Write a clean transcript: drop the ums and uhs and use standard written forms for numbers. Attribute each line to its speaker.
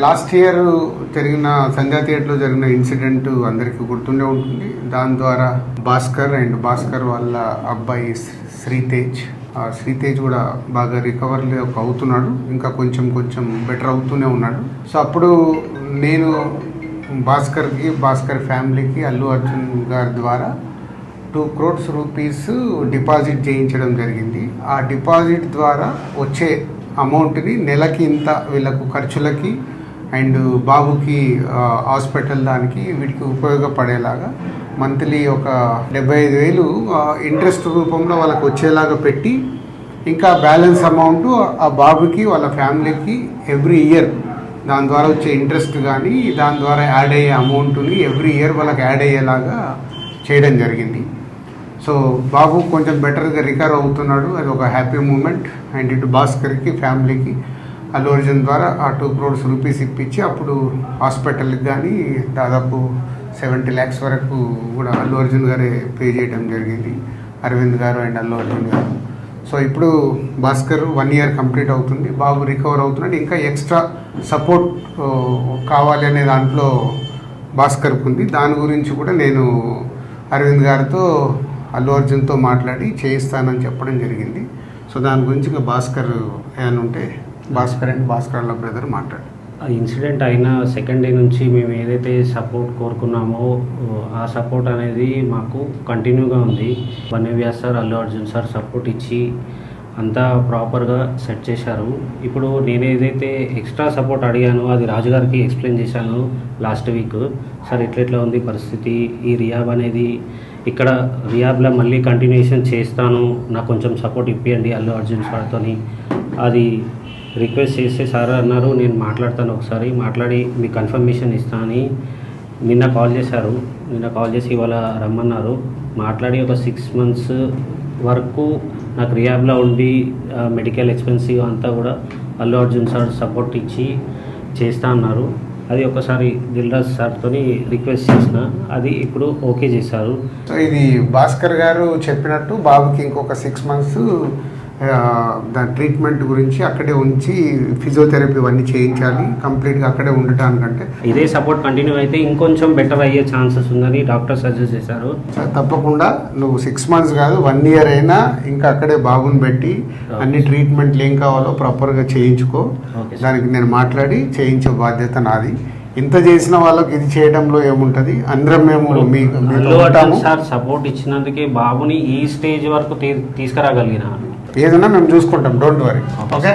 Speaker 1: Last year జరిగిన సంధ్యా థియేటర్లో జరిగిన ఇన్సిడెంట్ అందరికీ గుర్తుండే ఉంటుంది. దాని ద్వారా భాస్కర్ వాళ్ళ అబ్బాయి శ్రీతేజ్ కూడా బాగా రికవరీ అవుతున్నాడు, ఇంకా కొంచెం బెటర్ అవుతూనే ఉన్నాడు. సో అప్పుడు నేను భాస్కర్ ఫ్యామిలీకి అల్లు అర్జున్ గారి ద్వారా 2 crores రూపీస్ డిపాజిట్ చేయించడం జరిగింది. ఆ డిపాజిట్ ద్వారా వచ్చే అమౌంట్ని నెలకి ఇంత వీళ్ళకు ఖర్చులకి అండ్ బాబుకి హాస్పిటల్ దానికి వీటికి ఉపయోగపడేలాగా మంత్లీ ఒక 75,000 ఇంట్రెస్ట్ రూపంలో వాళ్ళకి వచ్చేలాగా పెట్టి, ఇంకా బ్యాలెన్స్ అమౌంట్ ఆ బాబుకి వాళ్ళ ఫ్యామిలీకి ఎవ్రీ ఇయర్ దాని ద్వారా వచ్చే ఇంట్రెస్ట్ కానీ దాని ద్వారా యాడ్ అయ్యే అమౌంట్ని ఎవ్రీ ఇయర్ వాళ్ళకి యాడ్ అయ్యేలాగా చేయడం జరిగింది. సో బాబు కొంచెం బెటర్గా రికవర్ అవుతున్నాడు, అది ఒక హ్యాపీ మూమెంట్. అండ్ ఇటు భాస్కర్కి ఫ్యామిలీకి అల్లు అర్జున్ ద్వారా ఆ 2 crores రూపీస్ ఇప్పించి అప్పుడు హాస్పిటల్కి కానీ దాదాపు 70 lakhs వరకు కూడా అల్లు అర్జున్ గారే పే చేయడం జరిగింది, అరవింద్ గారు అండ్ అల్లు అర్జున్ గారు. సో ఇప్పుడు భాస్కర్ 1 year కంప్లీట్ అవుతుంది, బాబు రికవర్ అవుతున్నాడు. ఇంకా ఎక్స్ట్రా సపోర్ట్ కావాలి అనే దాంట్లో భాస్కర్కి ఉంది. దాని గురించి కూడా నేను అరవింద్ గారితో అల్లు అర్జున్తో మాట్లాడి చేయిస్తానని చెప్పడం జరిగింది. సో దాని గురించి ఇంకా భాస్కర్ ఏమైనా ఉంటే భాస్కర్ వాళ్ళ బ్రదర్ మాట్లాడు.
Speaker 2: ఇన్సిడెంట్ అయిన సెకండ్ డే నుంచి మేము ఏదైతే సపోర్ట్ కోరుకున్నామో ఆ సపోర్ట్ అనేది మాకు కంటిన్యూగా ఉంది. వన్యవ్యాస్ sir, Allu Arjun sir support ఇచ్చి అంతా ప్రాపర్గా సెట్ చేశారు. ఇప్పుడు నేను ఏదైతే ఎక్స్ట్రా సపోర్ట్ అడిగానో అది రాజుగారికి ఎక్స్ప్లెయిన్ చేశాను లాస్ట్ వీక్. సార్ ఎట్లా ఉంది పరిస్థితి, ఈ రియాబ్ అనేది ఇక్కడ రియాబ్లో మళ్ళీ కంటిన్యూషన్ చేస్తాను, నాకు కొంచెం సపోర్ట్ ఇప్పియండి అల్లు అర్జున్ సార్తో అది రిక్వెస్ట్ చేస్తే సార్ అన్నారు నేను మాట్లాడతాను, ఒకసారి మాట్లాడి మీకు కన్ఫర్మేషన్ ఇస్తానని నిన్న కాల్ చేశారు. నిన్న కాల్ చేసి ఇవాళ రమ్మన్నారు. మాట్లాడి ఒక 6 months వరకు నాకు రియాబ్లో ఉండి మెడికల్ ఎక్స్పెన్సివ్ అంతా కూడా అల్లు అర్జున్ సార్ సపోర్ట్ ఇచ్చి చేస్తా అన్నారు. అది ఒకసారి దిల్రాజ్ సార్తో రిక్వెస్ట్ చేసిన, అది ఇప్పుడు ఓకే చేశారు.
Speaker 1: సో ఇది భాస్కర్ గారు చెప్పినట్టు బాబుకి ఇంకొక 6 months దాని ట్రీట్మెంట్ గురించి అక్కడే ఉంచి ఫిజియోథెరపీ ఇవన్నీ చేయించాలి, కంప్లీట్గా అక్కడే ఉండటానికంటే
Speaker 2: ఇదే సపోర్ట్ కంటిన్యూ అయితే ఇంకొంచెం బెటర్ అయ్యే ఛాన్సెస్ ఉందని డాక్టర్ సజెస్ట్ చేశారు.
Speaker 1: తప్పకుండా నువ్వు 6 months కాదు 1 year అయినా ఇంకా అక్కడే బాబుని పెట్టి అన్ని ట్రీట్మెంట్లు ఏం కావాలో ప్రాపర్గా చేయించుకో. దానికి నేను మాట్లాడి చేయించే బాధ్యత నాది. ఇంత చేసిన వాళ్ళకి ఇది చేయడంలో ఏముంటుంది, అందరం మేము
Speaker 2: సార్ సపోర్ట్ ఇచ్చినందుకే బాబుని ఈ స్టేజ్ వరకు తీసుకురాగలిగిన
Speaker 1: ఏదైనా మేము చూసుకుంటాం, డోంట్ వరీ. ఓకే.